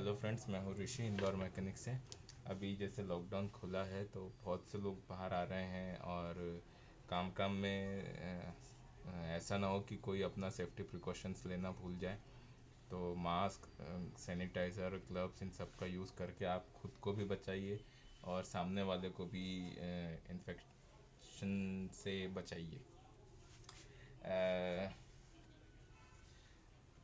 Hello friends, मैं हूँ ऋषि Indore mechanic से। अभी जैसे लॉकडाउन खुला है तो बहुत से लोग बाहर आ रहे हैं और काम काम में ऐसा ना हो कि कोई अपना सेफ्टी प्रिकॉशंस लेना भूल जाए। तो मास्क, सैनिटाइज़र, ग्लव्स, इन सब का यूज़ करके आप खुद को भी बचाइए और सामने वाले को भी इन्फेक्शन से बचाइए। अ,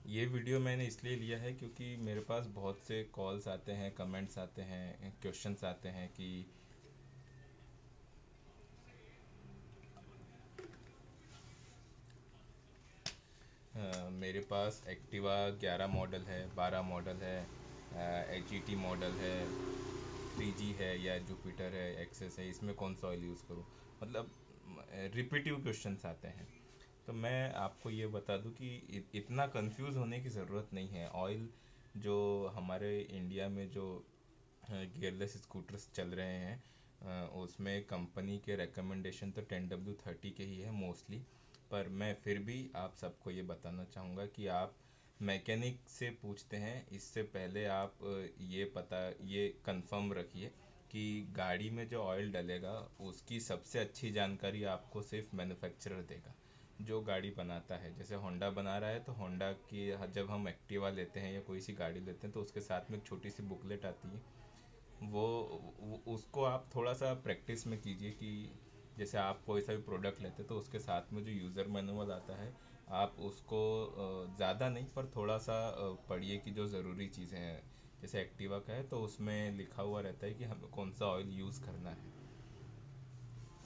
ये वीडियो मैंने इसलिए लिया है क्योंकि मेरे पास बहुत से कॉल्स आते हैं, कमेंट्स आते हैं, क्वेश्चंस आते हैं कि मेरे पास एक्टिवा 11 मॉडल है, 12 मॉडल है, एच ई टी मॉडल है, 3G है या जुपिटर है, एक्सेस है, इसमें कौन सा ऑयल यूज़ करूँ। मतलब रिपीटिव क्वेश्चंस आते हैं। तो मैं आपको ये बता दूं कि इतना कंफ्यूज होने की ज़रूरत नहीं है। ऑयल जो हमारे इंडिया में जो गियरलेस स्कूटर्स चल रहे हैं, उसमें कंपनी के रिकमेंडेशन तो 10W30 के ही है मोस्टली। पर मैं फिर भी आप सबको ये बताना चाहूँगा कि आप मैकेनिक से पूछते हैं इससे पहले आप ये कंफर्म रखिए कि गाड़ी में जो ऑयल डलेगा उसकी सबसे अच्छी जानकारी आपको सिर्फ मैन्युफैक्चरर देगा, जो गाड़ी बनाता है। जैसे होंडा बना रहा है तो होंडा की जब हम एक्टिवा लेते हैं या कोई सी गाड़ी लेते हैं तो उसके साथ में एक छोटी सी बुकलेट आती है। उसको आप थोड़ा सा प्रैक्टिस में कीजिए कि जैसे आप कोई सा भी प्रोडक्ट लेते हैं तो उसके साथ में जो यूज़र मैनुअल आता है, आप उसको ज़्यादा नहीं पर थोड़ा सा पढ़िए कि जो ज़रूरी चीज़ें हैं। जैसे एक्टिवा का है तो उसमें लिखा हुआ रहता है कि हमें कौन सा ऑयल यूज़ करना है।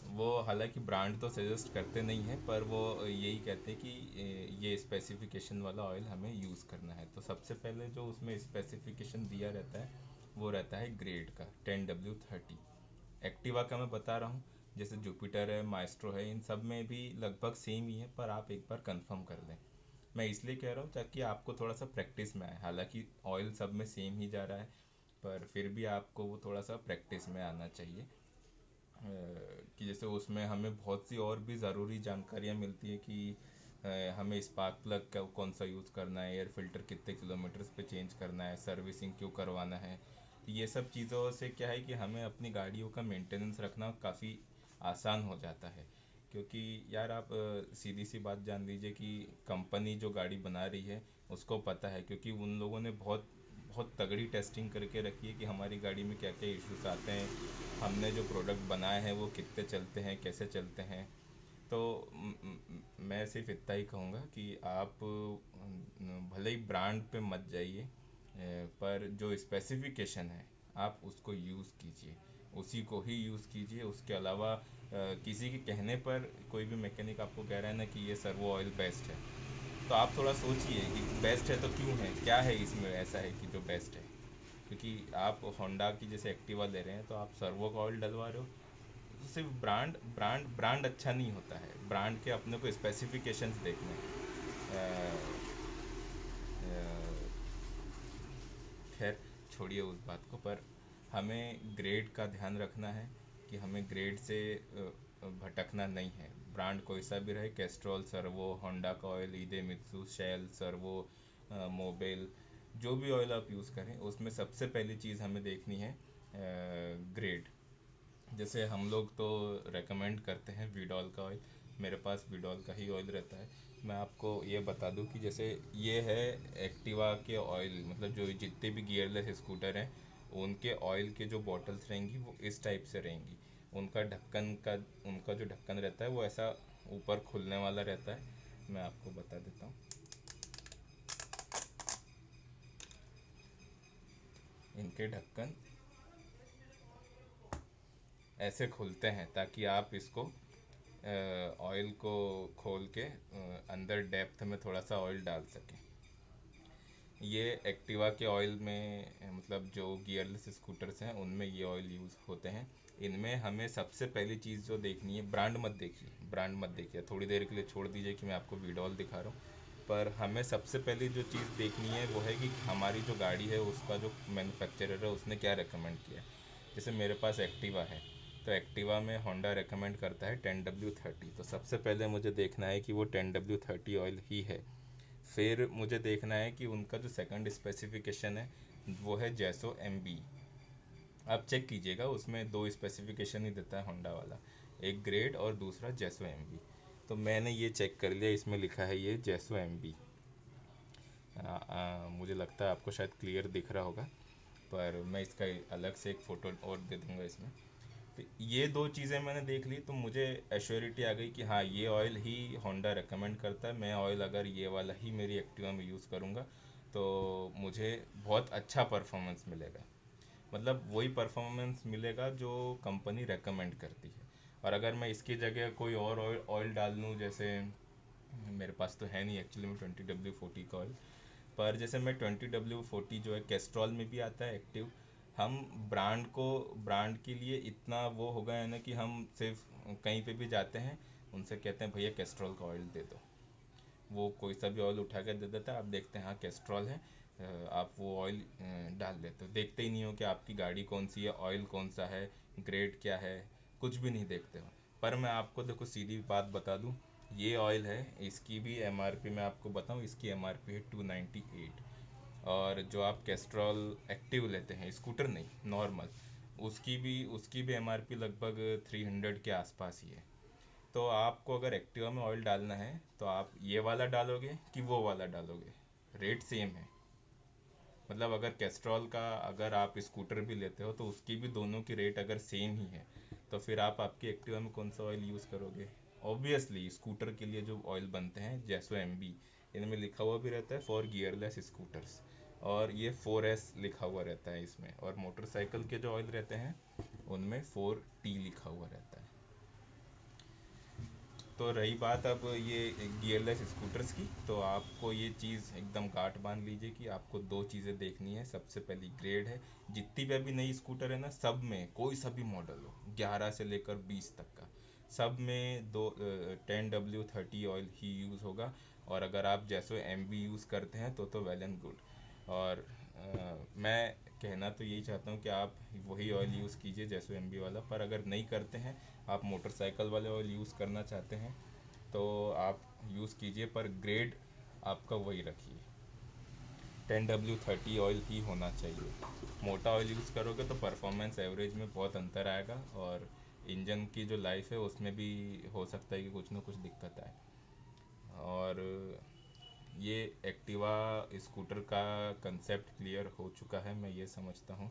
वो हालांकि ब्रांड तो सजेस्ट करते नहीं हैं पर वो यही कहते हैं कि ये स्पेसिफिकेशन वाला ऑयल हमें यूज़ करना है। तो सबसे पहले जो उसमें स्पेसिफिकेशन दिया रहता है वो रहता है ग्रेड का 10W30। एक्टिवा का मैं बता रहा हूँ, जैसे जुपिटर है, माइस्ट्रो है, इन सब में भी लगभग सेम ही है, पर आप एक बार कंफर्म कर लें। मैं इसलिए कह रहा हूँ ताकि आपको थोड़ा सा प्रैक्टिस में आए। हालांकि ऑयल सब में सेम ही जा रहा है पर फिर भी आपको वो थोड़ा सा प्रैक्टिस में आना चाहिए। कि जैसे उसमें हमें बहुत सी और भी ज़रूरी जानकारियाँ मिलती है कि हमें स्पार्क प्लग का कौन सा यूज़ करना है, एयर फिल्टर कितने किलोमीटर्स पे चेंज करना है, सर्विसिंग क्यों करवाना है। तो ये सब चीज़ों से क्या है कि हमें अपनी गाड़ियों का मेंटेनेंस रखना काफ़ी आसान हो जाता है। क्योंकि यार आप सीधी सी बात जान लीजिए कि कंपनी जो गाड़ी बना रही है उसको पता है, क्योंकि उन लोगों ने बहुत बहुत तगड़ी टेस्टिंग करके रखी है कि हमारी गाड़ी में क्या क्या इश्यूज आते हैं, हमने जो प्रोडक्ट बनाए हैं वो कितने चलते हैं, कैसे चलते हैं। तो मैं सिर्फ इतना ही कहूँगा कि आप भले ही ब्रांड पे मत जाइए, पर जो स्पेसिफिकेशन है आप उसको यूज़ कीजिए, उसी को ही यूज़ कीजिए। उसके अलावा किसी के कहने पर कोई भी मैकेनिक आपको कह रहा है ना कि ये सर्वो ऑयल बेस्ट है, तो आप थोड़ा सोचिए कि बेस्ट है तो क्यों है, क्या है इसमें ऐसा है कि जो बेस्ट है। क्योंकि आप होंडा की जैसे एक्टिवा ले रहे हैं तो आप सर्वो का ऑयल डलवा रहे हो। तो सिर्फ ब्रांड ब्रांड ब्रांड अच्छा नहीं होता है, ब्रांड के अपने को स्पेसिफिकेशंस देखने हैं। खैर, छोड़िए उस बात को, पर हमें ग्रेड का ध्यान रखना है कि हमें ग्रेड से भटकना नहीं है। ब्रांड कोई सा भी रहे, कैस्ट्रॉल, सर्वो, होंडा का ऑयल, ईदे मित्सु, शेल, सर्वो, मोबिल, जो भी ऑयल आप यूज़ करें उसमें सबसे पहली चीज़ हमें देखनी है ग्रेड। जैसे हम लोग तो रेकमेंड करते हैं वीडॉल का ऑयल, मेरे पास वीडॉल का ही ऑयल रहता है। मैं आपको ये बता दूं कि जैसे ये है एक्टिवा के ऑयल, मतलब जो जितने भी गियरलेस स्कूटर हैं उनके ऑयल के जो बॉटल्स रहेंगी वो इस टाइप से रहेंगी। उनका ढक्कन का उनका जो ढक्कन रहता है वो ऐसा ऊपर खुलने वाला रहता है। मैं आपको बता देता हूँ, इनके ढक्कन ऐसे खुलते हैं ताकि आप इसको ऑयल को खोल के अंदर डेप्थ में थोड़ा सा ऑयल डाल सकें। ये एक्टिवा के ऑयल में मतलब जो गियरलेस स्कूटर्स हैं उनमें ये ऑयल यूज़ होते हैं। इनमें हमें सबसे पहली चीज़ जो देखनी है, ब्रांड मत देखिए, ब्रांड मत देखिए, थोड़ी देर के लिए छोड़ दीजिए कि मैं आपको वीडॉल दिखा रहा हूँ। पर हमें सबसे पहली जो चीज़ देखनी है वो है कि हमारी जो गाड़ी है उसका जो मैन्युफैक्चरर है उसने क्या रेकमेंड किया है। जैसे मेरे पास एक्टिवा है तो एक्टिवा में होंडा रेकमेंड करता है 10W30, तो सबसे पहले मुझे देखना है कि वो 10W30 ऑयल ही है। फिर मुझे देखना है कि उनका जो सेकंड स्पेसिफिकेशन है वो है जैसो एम बी। आप चेक कीजिएगा, उसमें दो स्पेसिफिकेशन ही देता है होंडा वाला, एक ग्रेड और दूसरा जैसो एम बी। तो मैंने ये चेक कर लिया, इसमें लिखा है ये जैसो एम बी। मुझे लगता है आपको शायद क्लियर दिख रहा होगा, पर मैं इसका अलग से एक फ़ोटो और दे दूंगा इसमें। तो ये दो चीज़ें मैंने देख ली तो मुझे एश्योरिटी आ गई कि हाँ, ये ऑयल ही होंडा रेकमेंड करता है। मैं ऑयल अगर ये वाला ही मेरी एक्टिवा में यूज़ करूँगा तो मुझे बहुत अच्छा परफॉर्मेंस मिलेगा। मतलब वही परफॉर्मेंस मिलेगा जो कंपनी रेकमेंड करती है। और अगर मैं इसकी जगह कोई और ऑयल ऑयल डाल लूँ, जैसे मेरे पास तो है नहीं एक्चुअली में 20W40 का ऑयल, पर जैसे मैं 20W40 जो है कैस्ट्रॉल में भी आता है एक्टिव, हम ब्रांड के लिए इतना वो हो गए हैं ना कि हम सिर्फ कहीं पे भी जाते हैं, उनसे कहते हैं भैया कैस्ट्रॉल का ऑयल दे दो। वो कोई सा भी ऑयल उठा कर दे देता है, आप देखते हैं हाँ कैस्ट्रॉल है, आप वो ऑयल डाल देते हो, देखते ही नहीं हो कि आपकी गाड़ी कौन सी है, ऑयल कौन सा है, ग्रेड क्या है, कुछ भी नहीं देखते हो। पर मैं आपको देखो सीधी बात बता दूं, ये ऑयल है, इसकी भी एमआरपी मैं आपको बताऊं, इसकी एमआरपी है 298। और जो आप कैस्ट्रॉल एक्टिव लेते हैं, स्कूटर नहीं नॉर्मल, उसकी भी एमआरपी लगभग 300 के आसपास ही है। तो आपको अगर एक्टिवा में ऑयल डालना है तो आप ये वाला डालोगे कि वो वाला डालोगे, रेट सेम है। मतलब अगर कैस्ट्रॉल का अगर आप स्कूटर भी लेते हो तो उसकी भी दोनों की रेट अगर सेम ही है, तो फिर आप आपकी एक्टिवा में कौन सा ऑयल यूज़ करोगे? ऑब्वियसली स्कूटर के लिए जो ऑयल बनते हैं जैसो एम बी, इनमें लिखा हुआ भी रहता है फॉर गियरलेस स्कूटर्स, और ये 4S लिखा हुआ रहता है इसमें, और मोटरसाइकिल के जो ऑयल रहते हैं उनमें 4T लिखा हुआ रहता है। तो रही बात अब ये गियरलेस स्कूटर्स की, तो आपको ये चीज़ एकदम गांठ बांध लीजिए कि आपको दो चीज़ें देखनी है। सबसे पहली ग्रेड है, जितनी भी अभी नई स्कूटर है ना, सब में कोई सा भी मॉडल हो 11 से लेकर 20 तक का, सब में 10W30 ऑयल ही यूज़ होगा। और अगर आप जैसे एम बी यूज़ करते हैं तो वेल एंड गुड। और मैं कहना तो यही चाहता हूँ कि आप वही ऑयल यूज़ कीजिए जैसे एम बी वाला, पर अगर नहीं करते हैं, आप मोटरसाइकिल वाले ऑयल यूज़ करना चाहते हैं तो आप यूज़ कीजिए, पर ग्रेड आपका वही रखिए, 10W30 ऑयल ही होना चाहिए। मोटा ऑयल यूज़ करोगे तो परफॉर्मेंस एवरेज में बहुत अंतर आएगा, और इंजन की जो लाइफ है उसमें भी हो सकता है कि कुछ ना कुछ दिक्कत आए। और ये एक्टिवा स्कूटर का कंसेप्ट क्लियर हो चुका है, मैं ये समझता हूँ।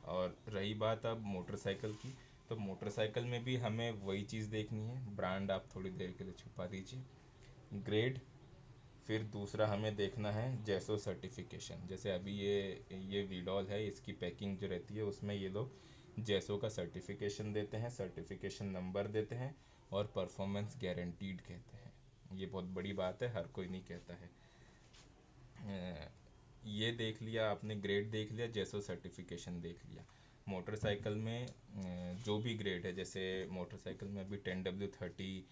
और रही बात अब मोटरसाइकिल की, तो मोटरसाइकिल में भी हमें वही चीज़ देखनी है, ब्रांड आप थोड़ी देर के लिए छुपा दीजिए, ग्रेड, फिर दूसरा हमें देखना है जैसो सर्टिफिकेशन। जैसे अभी ये वीडॉल है, इसकी पैकिंग जो रहती है उसमें ये लोग जैसो का सर्टिफिकेशन देते हैं, सर्टिफिकेशन नंबर देते हैं, और परफॉर्मेंस गारंटीड कहते हैं। ये बहुत बड़ी बात है, हर कोई नहीं कहता है। ये देख लिया आपने, ग्रेड देख लिया, जैसो सर्टिफिकेशन देख लिया। मोटरसाइकिल में जो भी ग्रेड है, जैसे मोटरसाइकिल में अभी 10W30,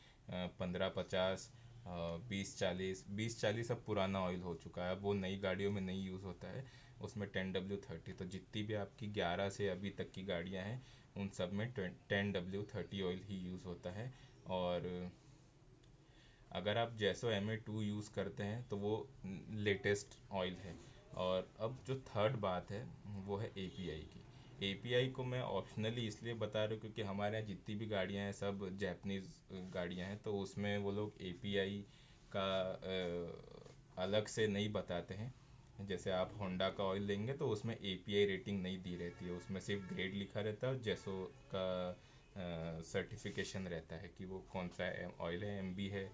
1550, 2040 अब पुराना ऑयल हो चुका है, अब वो नई गाड़ियों में नहीं यूज़ होता है। उसमें 10W30, तो जितनी भी आपकी 11 से अभी तक की गाड़ियाँ हैं उन सब में 10W30 ऑयल ही यूज़ होता है। और अगर आप जैसो MA2 यूज़ करते हैं तो वो लेटेस्ट ऑयल है। और अब जो थर्ड बात है वो है API की। API को मैं ऑप्शनली इसलिए बता रहा हूँ क्योंकि हमारे यहाँ जितनी भी गाड़ियाँ हैं सब जैपनीज़ गाड़ियाँ हैं, तो उसमें वो लोग API का अलग से नहीं बताते हैं। जैसे आप होंडा का ऑयल लेंगे तो उसमें API रेटिंग नहीं दी रहती है, उसमें सिर्फ ग्रेड लिखा रहता है और जैसो का सर्टिफिकेशन रहता है कि वो कौन सा ऑयल है, MB है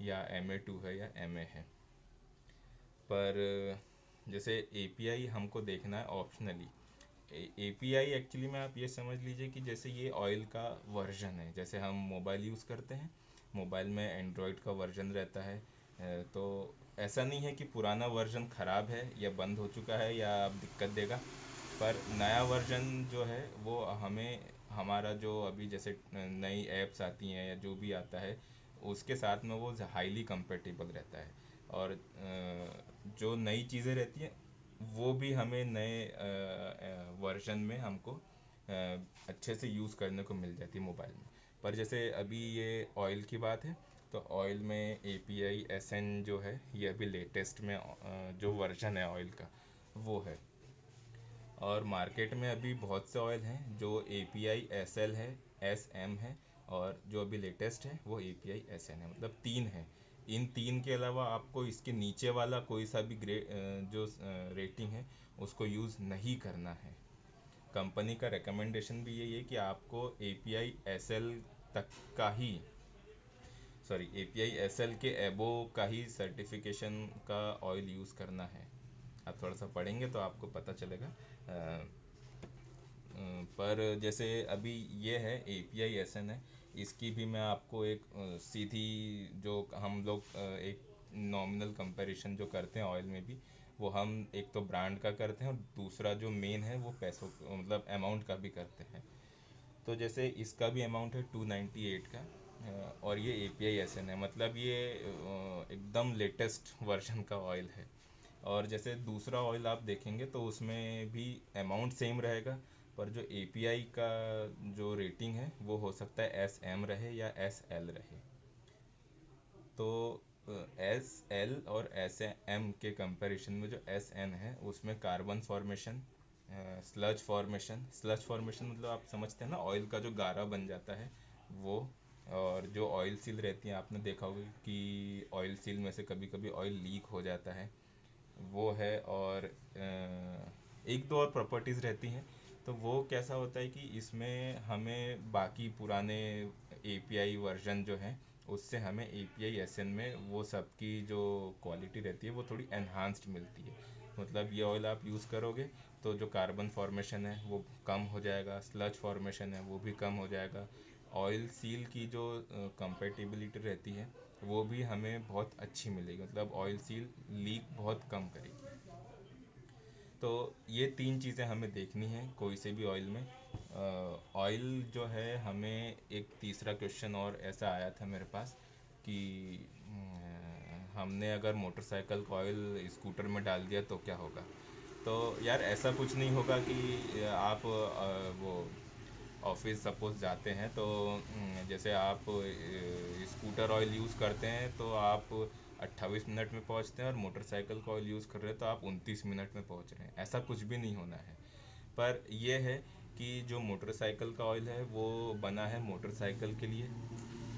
या MA2 है या MA है। पर जैसे API हमको देखना है ऑप्शनली। API एक्चुअली में आप ये समझ लीजिए कि जैसे ये ऑयल का वर्जन है, जैसे हम मोबाइल यूज़ करते हैं, मोबाइल में एंड्रॉयड का वर्जन रहता है। तो ऐसा नहीं है कि पुराना वर्जन ख़राब है या बंद हो चुका है या अब दिक्कत देगा, पर नया वर्जन जो है वो हमें, हमारा जो अभी जैसे नई ऐप्स आती हैं या जो भी आता है उसके साथ में वो हाईली कंपेटेबल रहता है। और जो नई चीज़ें रहती हैं वो भी हमें नए वर्जन में हमको अच्छे से यूज़ करने को मिल जाती है मोबाइल में। पर जैसे अभी ये ऑयल की बात है, तो ऑयल में API SN जो है ये अभी लेटेस्ट में जो वर्जन है ऑयल का वो है। और मार्केट में अभी बहुत से ऑयल हैं जो API SL है, SM है, और जो अभी लेटेस्ट है वो API SN है, मतलब तीन है। इन तीन के अलावा आपको इसके नीचे वाला कोई सा भी जो रेटिंग है उसको यूज़ नहीं करना है। कंपनी का रिकमेंडेशन भी यही है कि आपको API SL तक का ही, सॉरी, API SL के एबो का ही सर्टिफिकेशन का ऑयल यूज़ करना है। आप थोड़ा सा पढ़ेंगे तो आपको पता चलेगा। पर जैसे अभी ये है API SN है, इसकी भी मैं आपको एक सीधी, जो हम लोग एक नॉमिनल कंपैरिजन जो करते हैं ऑयल में भी, वो हम एक तो ब्रांड का करते हैं और दूसरा जो मेन है वो पैसों मतलब अमाउंट का भी करते हैं। तो जैसे इसका भी अमाउंट है 298 का, और ये API SN है, मतलब ये एकदम लेटेस्ट वर्जन का ऑयल है। और जैसे दूसरा ऑयल आप देखेंगे तो उसमें भी अमाउंट सेम रहेगा, पर जो API का जो रेटिंग है वो हो सकता है SM रहे या SL रहे। तो SL और SM के कंपैरिजन में जो SN है उसमें कार्बन फॉर्मेशन, स्लज फॉर्मेशन मतलब आप समझते हैं ना, ऑयल का जो गारा बन जाता है वो, और जो ऑयल सील रहती है आपने देखा होगा कि ऑयल सील में से कभी कभी ऑयल लीक हो जाता है, वो है। और एक दो और प्रॉपर्टीज़ रहती हैं। तो वो कैसा होता है कि इसमें हमें बाकी पुराने API वर्जन जो हैं उससे हमें API SN में वो सब की जो क्वालिटी रहती है वो थोड़ी एनहांस्ड मिलती है। मतलब ये ऑयल आप यूज़ करोगे तो जो कार्बन फॉर्मेशन है वो कम हो जाएगा, स्लज फॉर्मेशन है वो भी कम हो जाएगा, ऑयल सील की जो कंपेटिबिलिटी रहती है वो भी हमें बहुत अच्छी मिलेगी, मतलब ऑयल सील लीक बहुत कम करेगी। तो ये तीन चीज़ें हमें देखनी है कोई से भी ऑयल में। ऑयल जो है, हमें एक तीसरा क्वेश्चन और ऐसा आया था मेरे पास कि हमने अगर मोटरसाइकिल का ऑयल स्कूटर में डाल दिया तो क्या होगा। तो यार ऐसा कुछ नहीं होगा कि आप वो ऑफिस सपोज जाते हैं तो जैसे आप स्कूटर ऑयल यूज़ करते हैं तो आप 28 मिनट में पहुंचते हैं, और मोटरसाइकिल का ऑयल यूज़ कर रहे हैं तो आप 29 मिनट में पहुंच रहे हैं, ऐसा कुछ भी नहीं होना है। पर यह है कि जो मोटरसाइकिल का ऑयल है वो बना है मोटरसाइकिल के लिए,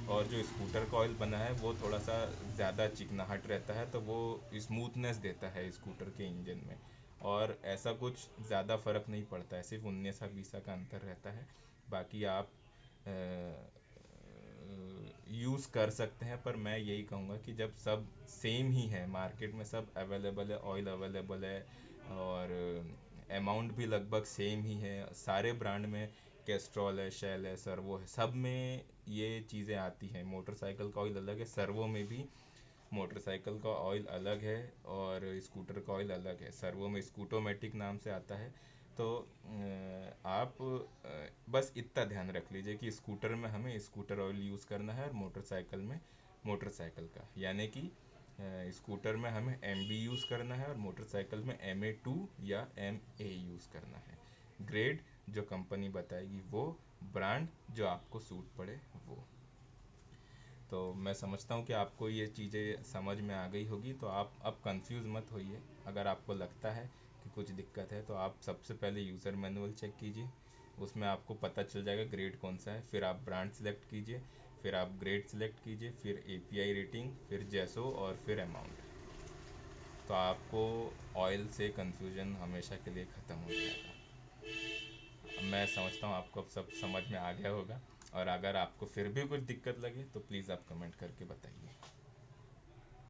और जो स्कूटर का ऑयल बना है वो थोड़ा सा ज़्यादा चिकनाहट रहता है, तो वो स्मूथनेस देता है स्कूटर के इंजन में। और ऐसा कुछ ज़्यादा फ़र्क नहीं पड़ता है, सिर्फ 19-20 का अंतर रहता है। बाकी आप यूज़ कर सकते हैं, पर मैं यही कहूँगा कि जब सब सेम ही है, मार्केट में सब अवेलेबल है, ऑयल अवेलेबल है, और अमाउंट भी लगभग सेम ही है सारे ब्रांड में, कैस्ट्रॉल है, शेल है, सर्वो है, सब में ये चीज़ें आती हैं। मोटरसाइकिल का ऑयल अलग है, सर्वो में भी मोटरसाइकिल का ऑयल अलग है, और स्कूटर का ऑयल अलग है, सर्वो में स्कूटोमेटिक नाम से आता है। तो आप बस इतना ध्यान रख लीजिए कि स्कूटर में हमें स्कूटर ऑयल यूज़ करना है, और मोटरसाइकिल में मोटरसाइकिल का, यानी कि स्कूटर में हमें MB यूज़ करना है और मोटरसाइकिल में MA2 या MA यूज़ करना है। ग्रेड जो कंपनी बताएगी वो, ब्रांड जो आपको सूट पड़े वो। तो मैं समझता हूँ कि आपको ये चीज़ें समझ में आ गई होगी, तो आप अब कंफ्यूज मत होइए। अगर आपको लगता है कि कुछ दिक्कत है तो आप सबसे पहले यूज़र मैनुअल चेक कीजिए, उसमें आपको पता चल जाएगा ग्रेड कौन सा है। फिर आप ब्रांड सेलेक्ट कीजिए, फिर आप ग्रेड सेलेक्ट कीजिए, फिर API रेटिंग, फिर जेसो, और फिर अमाउंट। तो आपको ऑयल से कंफ्यूजन हमेशा के लिए ख़त्म हो जाएगा। मैं समझता हूँ आपको अब सब समझ में आ गया होगा, और अगर आपको फिर भी कुछ दिक्कत लगे तो प्लीज़ आप कमेंट करके बताइए।